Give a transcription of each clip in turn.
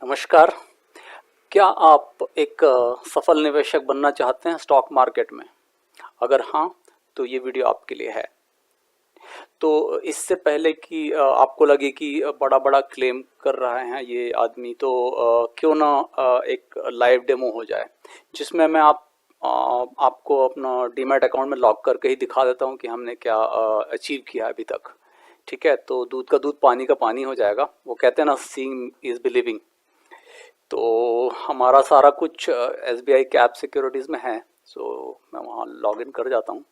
नमस्कार। क्या आप एक सफल निवेशक बनना चाहते हैं स्टॉक मार्केट में? अगर हाँ, तो ये वीडियो आपके लिए है। तो इससे पहले कि आपको लगे कि बड़ा-बड़ा क्लेम कर रहे हैं ये आदमी, तो क्यों ना एक लाइव डेमो हो जाए, जिसमें मैं आपको अपना डीमैट अकाउंट में लॉग करके ही दिखा देता हूँ कि हमने क्या अचीव किया है अभी तक। ठीक है? तो दूध का दूध, पानी का पानी हो जाएगा। वो कहते हैं ना, सीइंग इज़ बिलीविंग। तो हमारा सारा कुछ एसबीआई कैप सिक्योरिटीज़ में है। सो मैं वहाँ लॉगिन कर जाता हूँ।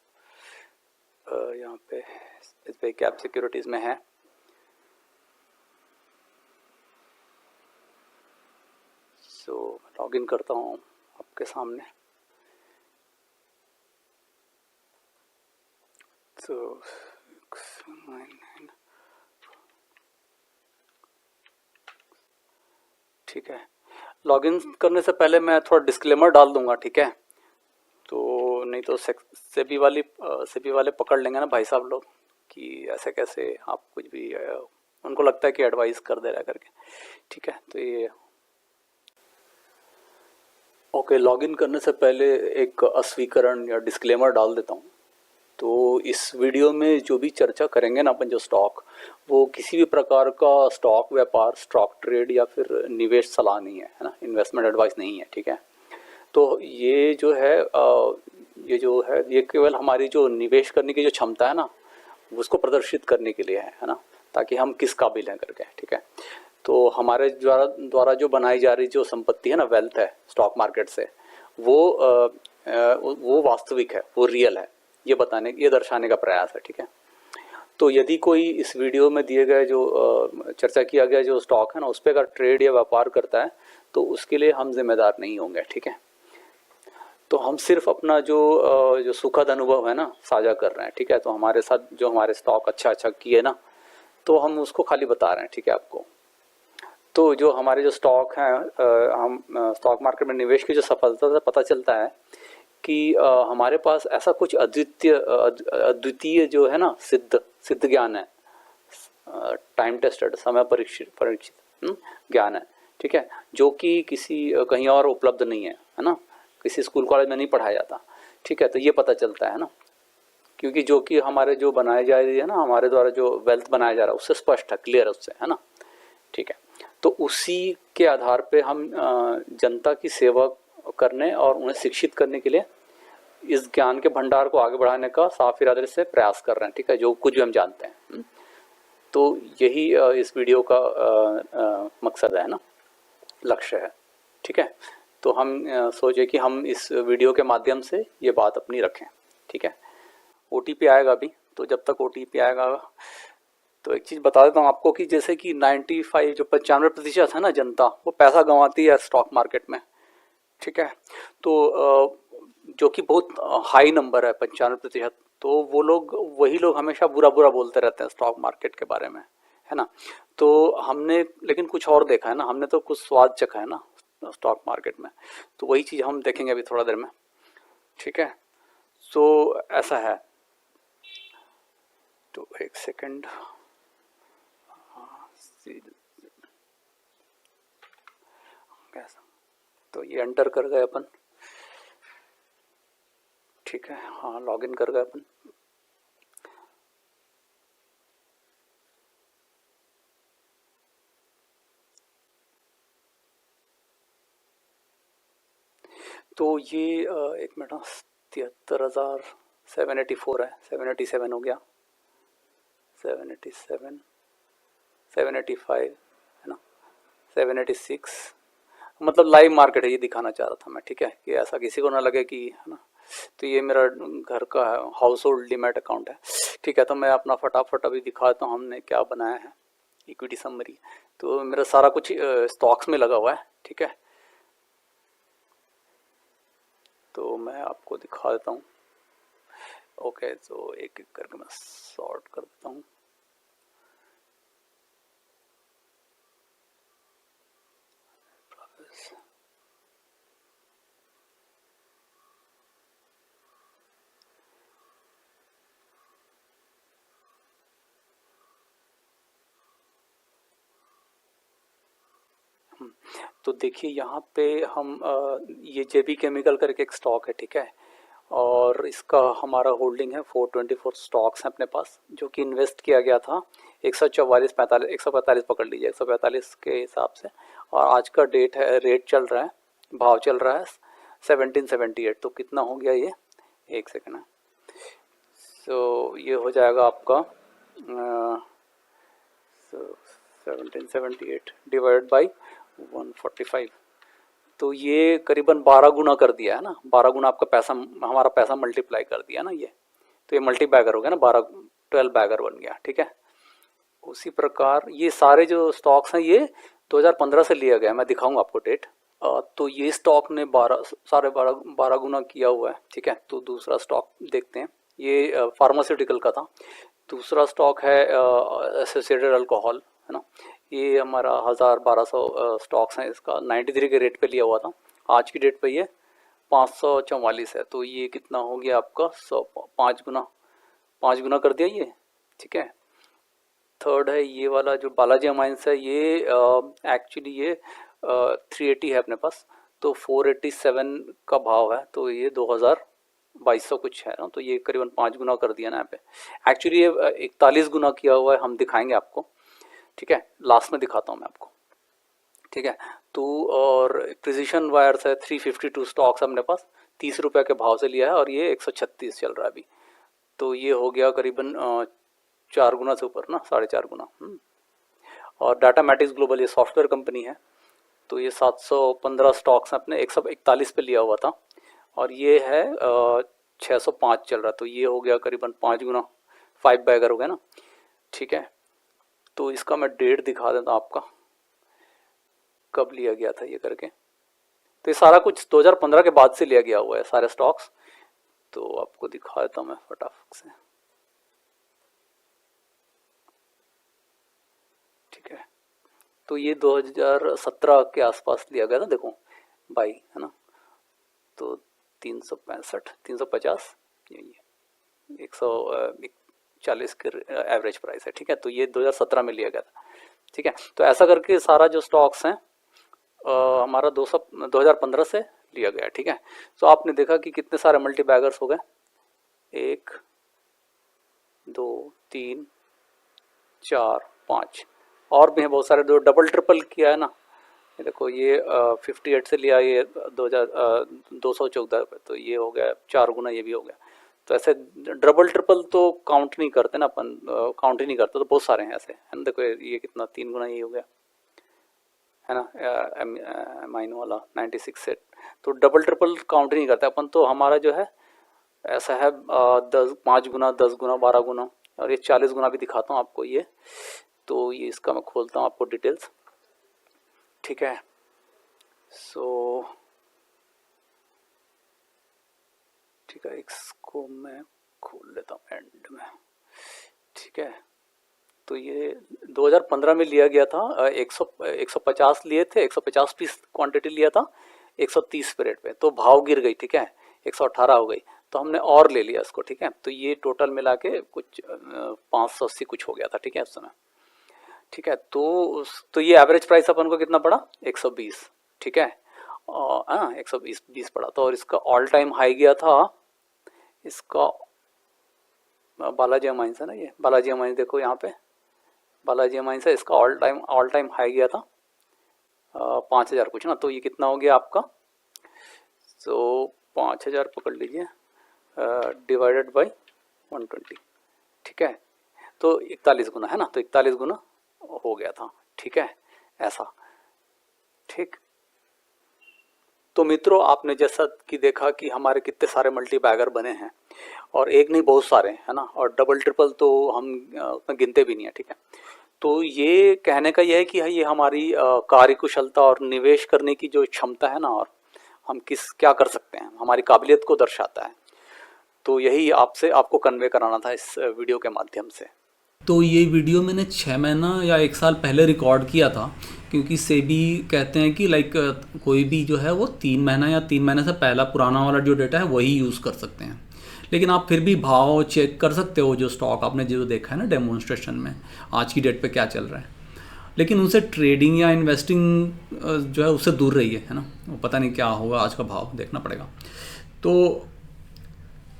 यहाँ पे एसबीआई कैप सिक्योरिटीज़ में है। सो लॉगिन करता हूँ आपके सामने। तो ठीक है, लॉगिन करने से पहले मैं थोड़ा डिस्क्लेमर डाल दूंगा। ठीक है? तो नहीं तो सेबी वाले पकड़ लेंगे ना भाई साहब लोग, कि ऐसे कैसे आप कुछ भी उनको लगता है कि एडवाइस कर दे रहा है करके। ठीक है, तो ये ओके। लॉगिन करने से पहले एक अस्वीकरण या डिस्क्लेमर डाल देता हूँ। तो इस वीडियो में जो भी चर्चा करेंगे ना अपन, जो स्टॉक, वो किसी भी प्रकार का स्टॉक व्यापार, स्टॉक ट्रेड या फिर निवेश सलाह नहीं है ना, इन्वेस्टमेंट एडवाइस नहीं है। ठीक है? तो ये केवल हमारी जो निवेश करने की जो क्षमता है ना, उसको प्रदर्शित करने के लिए है ना, ताकि हम किस काबिल हैं करके। ठीक है? तो हमारे द्वारा द्वारा जो बनाई जा रही जो संपत्ति है ना, वेल्थ है स्टॉक मार्केट से, वो वास्तविक है, वो रियल है, ये दर्शाने का प्रयास है। ठीक है? तो यदि कोई इस वीडियो में दिए गए जो चर्चा किया गया जो स्टॉक है ना, उस पर अगर ट्रेड या व्यापार करता है, तो उसके लिए हम जिम्मेदार नहीं होंगे। ठीक है? तो हम सिर्फ अपना जो सुखद अनुभव है ना, साझा कर रहे हैं। ठीक है? तो हमारे साथ जो हमारे स्टॉक अच्छा किए ना, तो हम उसको खाली बता रहे हैं। ठीक है? आपको तो जो हमारे जो स्टॉक हैं, हम स्टॉक मार्केट में निवेश की जो सफलता से पता चलता है कि हमारे पास ऐसा कुछ अद्वितीय जो है ना, सिद्ध सिद्ध ज्ञान है, टाइम टेस्टेड, समय परीक्षित परीक्षित ज्ञान है। ठीक है? जो कि किसी कहीं और उपलब्ध नहीं है ना, किसी स्कूल कॉलेज में नहीं पढ़ाया जाता। ठीक है? तो ये पता चलता है ना, क्योंकि जो कि हमारे जो बनाए जा रही है ना, हमारे द्वारा जो वेल्थ बनाया जा रहा है, उससे स्पष्ट है, क्लियर है उससे, है ना। ठीक है? तो उसी के आधार पे हम जनता की सेवा करने और उन्हें शिक्षित करने के लिए इस ज्ञान के भंडार को आगे बढ़ाने का साफ इरादे से प्रयास कर रहे हैं। ठीक है? जो कुछ भी हम जानते हैं। तो यही इस वीडियो का मकसद है ना, लक्ष्य है। ठीक है? तो हम सोचे कि हम इस वीडियो के माध्यम से ये बात अपनी रखें। ठीक है? ओटीपी आएगा अभी, तो जब तक ओटीपी आएगा, तो एक चीज़ बता देता हूँ आपको कि जैसे कि 95 जो 95% है ना जनता, वो पैसा गंवाती है स्टॉक मार्केट में। ठीक है? तो जो कि बहुत हाई नंबर है 95%। तो वो लोग, वही लोग हमेशा बुरा बुरा बोलते रहते हैं स्टॉक मार्केट के बारे में, है ना। तो हमने लेकिन कुछ और देखा है ना, हमने तो कुछ स्वाद चखा है ना स्टॉक मार्केट में। तो वही चीज़ हम देखेंगे अभी थोड़ा देर में। ठीक है? तो ऐसा है। तो एक सेकंड, कैसा, तो ये एंटर कर गए अपन। ठीक है? हाँ, लॉगिन कर गए अपन। तो ये एक मिनट, 73,784 है, 787 हो गया, 787, 785 है ना, 786। मतलब लाइव मार्केट है, ये दिखाना चाह रहा था मैं। ठीक है? कि ऐसा किसी को ना लगे कि, है ना। तो ये मेरा घर का हाउस होल्ड डीमैट अकाउंट है। ठीक है? तो मैं अपना फटाफट अभी दिखाता हूँ हमने क्या बनाया है। इक्विटी समरी, तो मेरा सारा कुछ स्टॉक्स में लगा हुआ है। ठीक है? तो मैं आपको दिखा देता हूँ। ओके, तो एक एक करके मैं सॉर्ट कर देता हूँ। तो देखिए यहाँ पे हम ये जेबी केमिकल करके एक स्टॉक है, ठीक है, और इसका हमारा होल्डिंग है 424 स्टॉक्स हैं अपने पास, जो कि इन्वेस्ट किया गया था 145 पकड़ लीजिए, 145 के हिसाब से, और आज का डेट है, रेट चल रहा है, भाव चल रहा है 1778। तो कितना हो गया ये, एक सेकेंड है, तो ये हो जाएगा आपका 1778 डिवाइडेड बाई 145, तो ये करीबन 12 गुना कर दिया है ना, 12 गुना आपका पैसा, हमारा पैसा मल्टीप्लाई कर दिया ना ये, तो ये मल्टी बैगर हो गया ना, 12 बैगर बन गया, ठीक है। उसी प्रकार ये सारे जो स्टॉक्स हैं ये 2015 से लिया गया है, मैं दिखाऊंगा आपको डेट। तो ये स्टॉक ने 12 गुना किया हुआ है, ठीक है। तो दूसरा स्टॉक देखते हैं, ये फार्मास्यूटिकल का था। दूसरा स्टॉक है एसोसिएटेड अल्कोहल, है ना, ये हमारा 1200 स्टॉक्स हैं, इसका 93 के रेट पे लिया हुआ था, आज की डेट पे ये 544 है। तो ये कितना हो गया आपका 5 गुना कर दिया ये, ठीक है। थर्ड है ये वाला जो बालाजी अमाइंस है, ये एक्चुअली ये 380 है अपने पास, तो 487 का भाव है, तो ये 2200 कुछ है ना, तो ये करीबन 5 गुना कर दिया ना यहाँ पे। एक्चुअली ये 41 गुना किया हुआ है, हम दिखाएंगे आपको, ठीक है, लास्ट में दिखाता हूँ मैं आपको, ठीक है। तो और प्रिसिशन वायर्स है 352 स्टॉक्स अपने पास, 30 रुपये के भाव से लिया है, और ये 136 चल रहा है अभी, तो ये हो गया करीबन 4 गुना से ऊपर ना, 4.5 गुना। और डाटा मैटिक्स ग्लोबल ये सॉफ्टवेयर कंपनी है, तो ये 715 स्टॉक्स हैं अपने, 141 पे लिया हुआ था, और ये है 605 चल रहा, तो ये हो गया करीबन 5 गुना, 5 बैगर हो गया ना, ठीक है। तो इसका मैं डेट दिखा देता हूँ आपका, कब लिया गया था ये करके। तो ये सारा कुछ 2015 के बाद से लिया गया हुआ है सारे स्टॉक्स, तो आपको दिखा देता हूँ मैं फटाफट से, ठीक है। तो ये 2017 के आसपास लिया गया था, देखो बाई, है ना, तो 365 350 ये 140 के एवरेज प्राइस है, ठीक है। तो ये 2017 में लिया गया था, ठीक है। तो ऐसा करके सारा जो स्टॉक्स हैं हमारा 2015 से लिया गया, ठीक है। तो आपने देखा कि कितने सारे मल्टी बैगर्स हो गए, 1 2 3 4 5, और भी हैं बहुत सारे, जो डबल ट्रिपल किया है ना, ये देखो ये 58 से लिया, ये 214 रुपये, तो ये हो गया 4 गुना, ये भी हो गया। तो ऐसे डबल ट्रिपल तो काउंट नहीं करते ना अपन, काउंट ही नहीं करते, तो बहुत सारे हैं ऐसे, है ना। देखो ये कितना 3 गुना ये हो गया, है ना, माइन वाला 96 सेट, तो डबल ट्रिपल काउंट ही नहीं करते अपन, तो हमारा जो है ऐसा है 5 गुना, 10 गुना, 12 गुना, और ये 40 गुना भी दिखाता हूँ आपको ये। तो ये इसका मैं खोलता हूँ आपको डिटेल्स, ठीक है। सो ठीक है, इसको मैं खोल लेता हूँ एंड में, ठीक है। तो ये 2015 में लिया गया था, 150 लिए थे, 150 पीस क्वांटिटी लिया था 130 पे रेट पे, तो भाव गिर गई, ठीक है, 118 हो गई, तो हमने और ले लिया इसको, ठीक है। तो ये टोटल मिला के कुछ 580 कुछ हो गया था, ठीक है, उस समय, ठीक है। तो ये एवरेज प्राइस अपन को कितना पड़ा, 120, ठीक है, 120 पड़ा था। और इसका ऑल टाइम हाई गया था, इसका बालाजी अमाइंस है ना, ये बालाजी अमाइंस, देखो यहाँ पे बालाजी अमाइंस है, इसका ऑल टाइम हाई गया था 5000 कुछ ना, तो ये कितना हो गया आपका, तो 5000 पकड़ लीजिए डिवाइडेड बाई 120, ठीक है, तो 41 गुना है ना, तो 41 गुना हो गया था, ठीक है, ऐसा, ठीक। तो मित्रों, आपने जैसा कि देखा कि हमारे कितने सारे मल्टी बैगर बने हैं, और एक नहीं बहुत सारे, है ना, और डबल ट्रिपल तो हम गिनते भी नहीं है, ठीक है। तो ये कहने का ये है कि ये हमारी कार्यकुशलता और निवेश करने की जो क्षमता है ना, और हम क्या कर सकते हैं, हमारी काबिलियत को दर्शाता है। तो यही आपको कन्वे कराना था इस वीडियो के माध्यम से। तो ये वीडियो मैंने 6 महीना या 1 साल पहले रिकॉर्ड किया था, क्योंकि सेबी कहते हैं कि लाइक कोई भी जो है वो 3 महीना या 3 महीने से पहला पुराना वाला जो डेटा है वही यूज़ कर सकते हैं। लेकिन आप फिर भी भाव चेक कर सकते हो, जो स्टॉक आपने जो देखा है ना डेमोन्स्ट्रेशन में, आज की डेट पे क्या चल रहा है। लेकिन उनसे ट्रेडिंग या इन्वेस्टिंग जो है उससे दूर रहिए, है ना। वो पता नहीं क्या होगा, आज का भाव देखना पड़ेगा। तो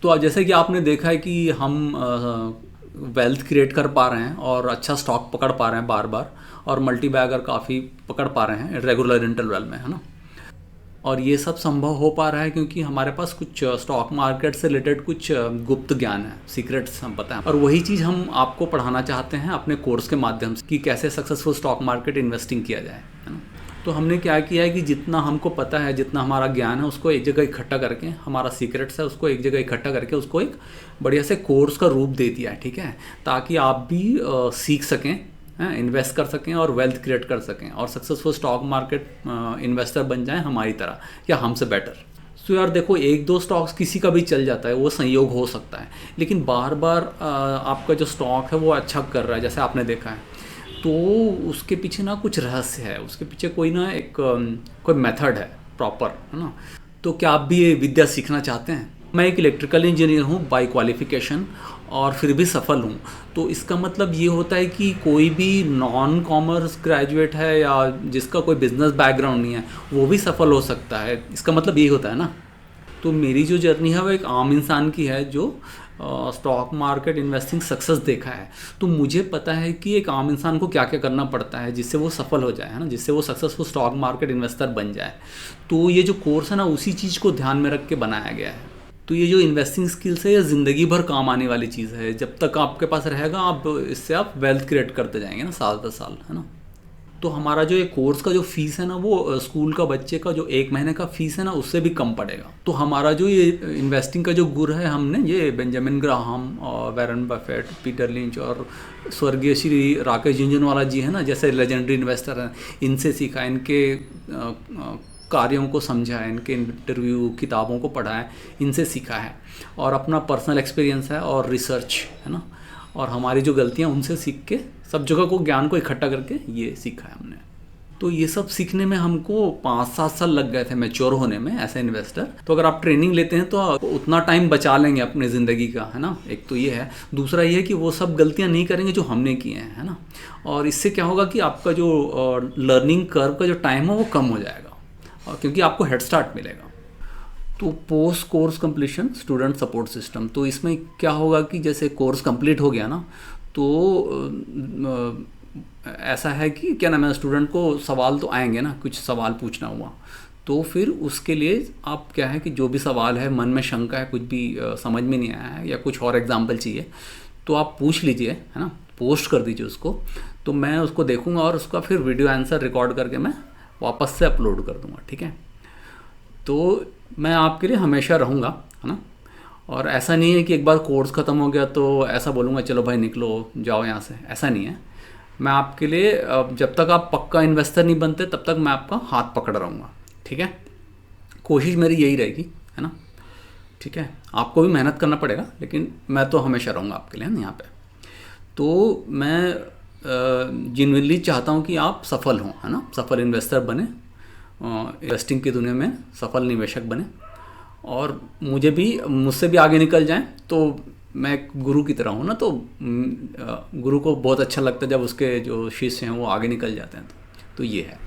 अब जैसे कि आपने देखा है कि हम वेल्थ क्रिएट कर पा रहे हैं और अच्छा स्टॉक पकड़ पा रहे हैं बार बार, और मल्टी बैगर काफ़ी पकड़ पा रहे हैं रेगुलर इंटरवल में, है ना। और ये सब संभव हो पा रहा है क्योंकि हमारे पास कुछ स्टॉक मार्केट से रिलेटेड कुछ गुप्त ज्ञान है, सीक्रेट्स हम पता है, और वही चीज़ हम आपको पढ़ाना चाहते हैं अपने कोर्स के माध्यम से कि कैसे सक्सेसफुल स्टॉक मार्केट इन्वेस्टिंग किया जाए, है ना। तो हमने क्या किया है कि जितना हमको पता है, जितना हमारा ज्ञान है, उसको एक जगह इकट्ठा करके, हमारा सीक्रेट्स है उसको एक जगह इकट्ठा करके उसको एक बढ़िया से कोर्स का रूप दे दिया है, ठीक है, ताकि आप भी सीख सकें, इन्वेस्ट कर सकें और वेल्थ क्रिएट कर सकें और सक्सेसफुल स्टॉक मार्केट इन्वेस्टर बन जाएं हमारी तरह या हमसे बेटर। सो यार देखो, एक दो स्टॉक्स किसी का भी चल जाता है, वो संयोग हो सकता है, लेकिन बार बार आपका जो स्टॉक है वो अच्छा कर रहा है जैसे आपने देखा है, तो उसके पीछे ना कुछ रहस्य है, उसके पीछे कोई ना एक कोई मेथड है प्रॉपर, है ना। तो क्या आप भी ये विद्या सीखना चाहते हैं? मैं एक इलेक्ट्रिकल इंजीनियर हूँ बाय क्वालिफिकेशन और फिर भी सफल हूँ। तो इसका मतलब ये होता है कि कोई भी नॉन कॉमर्स ग्रेजुएट है या जिसका कोई बिजनेस बैकग्राउंड नहीं है वो भी सफल हो सकता है, इसका मतलब ये होता है ना। तो मेरी जो जर्नी है वो एक आम इंसान की है जो स्टॉक मार्केट इन्वेस्टिंग सक्सेस देखा है। तो मुझे पता है कि एक आम इंसान को क्या क्या करना पड़ता है जिससे वो सफल हो जाए, है ना, जिससे वो सक्सेसफुल स्टॉक मार्केट इन्वेस्टर बन जाए। तो ये जो कोर्स है ना उसी चीज़ को ध्यान में रख के बनाया गया है। तो ये जो इन्वेस्टिंग स्किल्स है ये ज़िंदगी भर काम आने वाली चीज़ है, जब तक आपके पास रहेगा आप इससे आप वेल्थ क्रिएट करते जाएंगे ना, साल दर साल, है ना। तो हमारा जो ये कोर्स का जो फीस है ना वो स्कूल का बच्चे का जो 1 महीने का फीस है ना उससे भी कम पड़ेगा। तो हमारा जो ये इन्वेस्टिंग का जो गुर है, हमने ये बेंजामिन ग्राहम और वॉरेन बफेट, पीटर लिंच और स्वर्गीय श्री राकेश झुनझुनवाला जी है ना, जैसे लेजेंडरी इन्वेस्टर हैं, इनसे सीखा, इनके कार्यों को समझा है, इनके इंटरव्यू किताबों को पढ़ा है, इनसे सीखा है, और अपना पर्सनल एक्सपीरियंस है और रिसर्च, है ना, और हमारी जो गलतियाँ उनसे सीख के सब जगह को ज्ञान को इकट्ठा करके ये सीखा है हमने। तो ये सब सीखने में हमको 5-7 साल लग गए थे मैच्योर होने में एज ए इन्वेस्टर। तो अगर आप ट्रेनिंग लेते हैं तो आप उतना टाइम बचा लेंगे अपने ज़िंदगी का, है ना। एक तो ये है, दूसरा ये है कि वो सब गलतियाँ नहीं करेंगे जो हमने की हैं, है ना। और इससे क्या होगा कि आपका जो लर्निंग कर्व का जो टाइम है वो कम हो जाएगा, क्योंकि आपको हेड स्टार्ट मिलेगा। तो post course completion student support system, तो इसमें क्या होगा कि जैसे कोर्स कंप्लीट हो गया ना तो ऐसा है कि क्या नाम है, स्टूडेंट को सवाल तो आएंगे ना, कुछ सवाल पूछना हुआ, तो फिर उसके लिए आप क्या है कि जो भी सवाल है, मन में शंका है, कुछ भी समझ में नहीं आया है या कुछ और एग्जाम्पल चाहिए तो आप पूछ लीजिए, है ना, पोस्ट कर दीजिए उसको, तो मैं उसको देखूंगा और उसका फिर वीडियो आंसर रिकॉर्ड करके मैं वापस से अपलोड कर दूंगा, ठीक है। तो मैं आपके लिए हमेशा रहूँगा, है ना। और ऐसा नहीं है कि एक बार कोर्स ख़त्म हो गया तो ऐसा बोलूँगा चलो भाई निकलो जाओ यहाँ से, ऐसा नहीं है। मैं आपके लिए जब तक आप पक्का इन्वेस्टर नहीं बनते तब तक मैं आपका हाथ पकड़ रहूँगा, ठीक है। कोशिश मेरी यही रहेगी, है ना, ठीक है। आपको भी मेहनत करना पड़ेगा, लेकिन मैं तो हमेशा रहूँगा आपके लिए, है ना, यहाँ पे। तो मैं जेन्युइनली चाहता हूँ कि आप सफल हों, है ना, सफल इन्वेस्टर बने, इन्वेस्टिंग की दुनिया में सफल निवेशक बने, और मुझसे भी आगे निकल जाएं। तो मैं एक गुरु की तरह हूँ ना, तो गुरु को बहुत अच्छा लगता है जब उसके जो शिष्य हैं वो आगे निकल जाते हैं। तो ये है।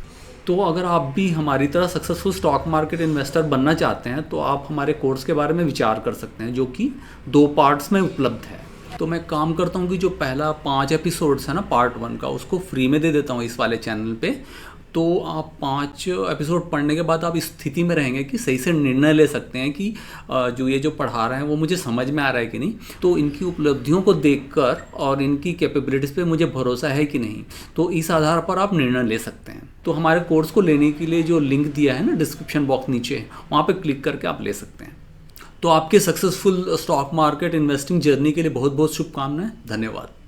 तो अगर आप भी हमारी तरह सक्सेसफुल स्टॉक मार्केट इन्वेस्टर बनना चाहते हैं तो आप हमारे कोर्स के बारे में विचार कर सकते हैं, जो कि 2 पार्ट्स में उपलब्ध है। तो मैं काम करता हूँ कि जो पहला 5 एपिसोड्स है ना पार्ट 1 का, उसको फ्री में दे देता हूँ इस वाले चैनल पे। तो आप 5 एपिसोड पढ़ने के बाद आप इस स्थिति में रहेंगे कि सही से निर्णय ले सकते हैं कि जो ये जो पढ़ा रहे हैं वो मुझे समझ में आ रहा है कि नहीं, तो इनकी उपलब्धियों को देखकर और इनकी कैपेबिलिटीज़ पे मुझे भरोसा है कि नहीं, तो इस आधार पर आप निर्णय ले सकते हैं। तो हमारे कोर्स को लेने के लिए जो लिंक दिया है ना डिस्क्रिप्शन बॉक्स नीचे, वहाँ पर क्लिक करके आप ले सकते हैं। तो आपके successful stock market investing journey के लिए बहुत बहुत शुभकामनाएं। धन्यवाद।